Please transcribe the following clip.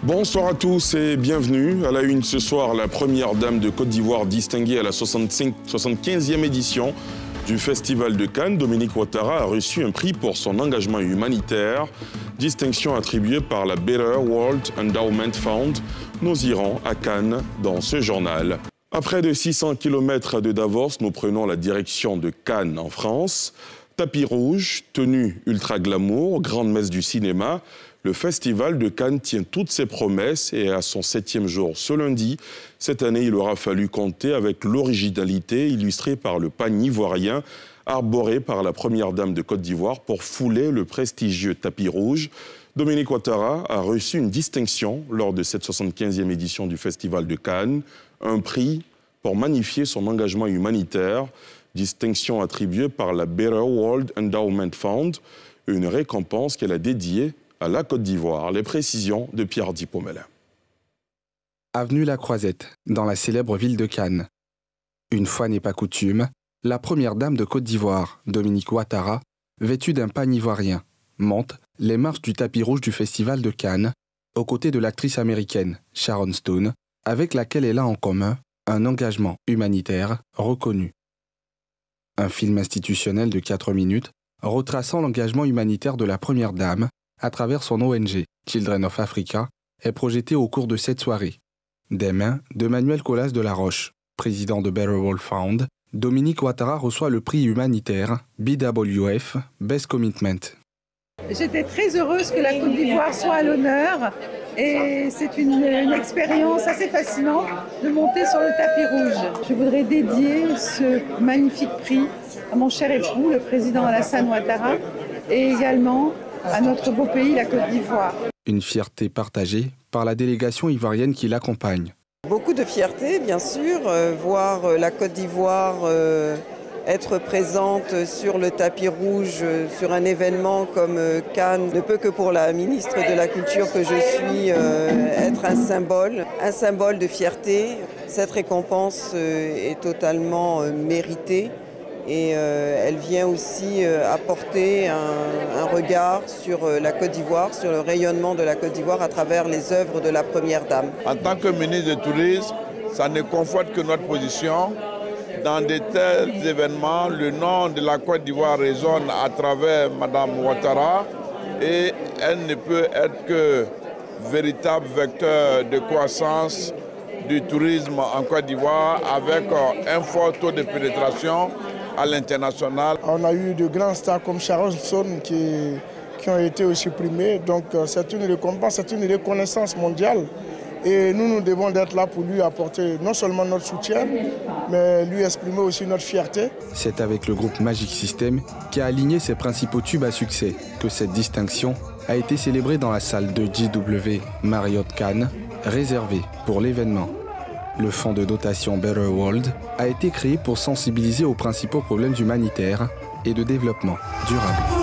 Bonsoir à tous et bienvenue. À la une ce soir, la première dame de Côte d'Ivoire distinguée à la 75e édition du Festival de Cannes, Dominique Ouattara, a reçu un prix pour son engagement humanitaire, distinction attribuée par la Better World Endowment Fund. Nous irons à Cannes dans ce journal. À près de 600 km de Davos, nous prenons la direction de Cannes en France. Tapis rouge, tenue ultra glamour, grande messe du cinéma. Le Festival de Cannes tient toutes ses promesses et à son 7e jour ce lundi, cette année, il aura fallu compter avec l'originalité illustrée par le pagne ivoirien arboré par la première dame de Côte d'Ivoire pour fouler le prestigieux tapis rouge. Dominique Ouattara a reçu une distinction lors de cette 75e édition du Festival de Cannes, un prix pour magnifier son engagement humanitaire, distinction attribuée par la Better World Endowment Fund, une récompense qu'elle a dédiée à la Côte d'Ivoire. Les précisions de Pierre Dipomel. Avenue La Croisette, dans la célèbre ville de Cannes. Une fois n'est pas coutume, la première dame de Côte d'Ivoire, Dominique Ouattara, vêtue d'un pagne ivoirien, monte les marches du tapis rouge du Festival de Cannes, aux côtés de l'actrice américaine Sharon Stone, avec laquelle elle a en commun un engagement humanitaire reconnu. Un film institutionnel de 4 minutes retraçant l'engagement humanitaire de la première dame à travers son ONG, Children of Africa, est projeté au cours de cette soirée. Des mains de Manuel Colas de la Roche, président de Better World Fund, Dominique Ouattara reçoit le prix humanitaire BWF Best Commitment. J'étais très heureuse que la Côte d'Ivoire soit à l'honneur et c'est une expérience assez fascinante de monter sur le tapis rouge. Je voudrais dédier ce magnifique prix à mon cher époux, le président Alassane Ouattara, et également à notre beau pays, la Côte d'Ivoire. Une fierté partagée par la délégation ivoirienne qui l'accompagne. Beaucoup de fierté, bien sûr, voir la Côte d'Ivoire être présente sur le tapis rouge, sur un événement comme Cannes, ne peut que pour la ministre de la Culture que je suis être un symbole de fierté. Cette récompense est totalement méritée. Et elle vient aussi apporter un regard sur la Côte d'Ivoire, sur le rayonnement de la Côte d'Ivoire à travers les œuvres de la Première Dame. En tant que ministre du Tourisme, ça ne conforte que notre position. Dans de tels événements, le nom de la Côte d'Ivoire résonne à travers Mme Ouattara et elle ne peut être que véritable vecteur de croissance du tourisme en Côte d'Ivoire avec un fort taux de pénétration à l'international. On a eu de grands stars comme Sharon Stone qui ont été aussi primés. Donc c'est une récompense, c'est une reconnaissance mondiale. Et nous devons être là pour lui apporter non seulement notre soutien, mais lui exprimer aussi notre fierté. C'est avec le groupe Magic System qui a aligné ses principaux tubes à succès que cette distinction a été célébrée dans la salle de JW Marriott Cannes, réservée pour l'événement. Le fonds de dotation Better World a été créé pour sensibiliser aux principaux problèmes humanitaires et de développement durable.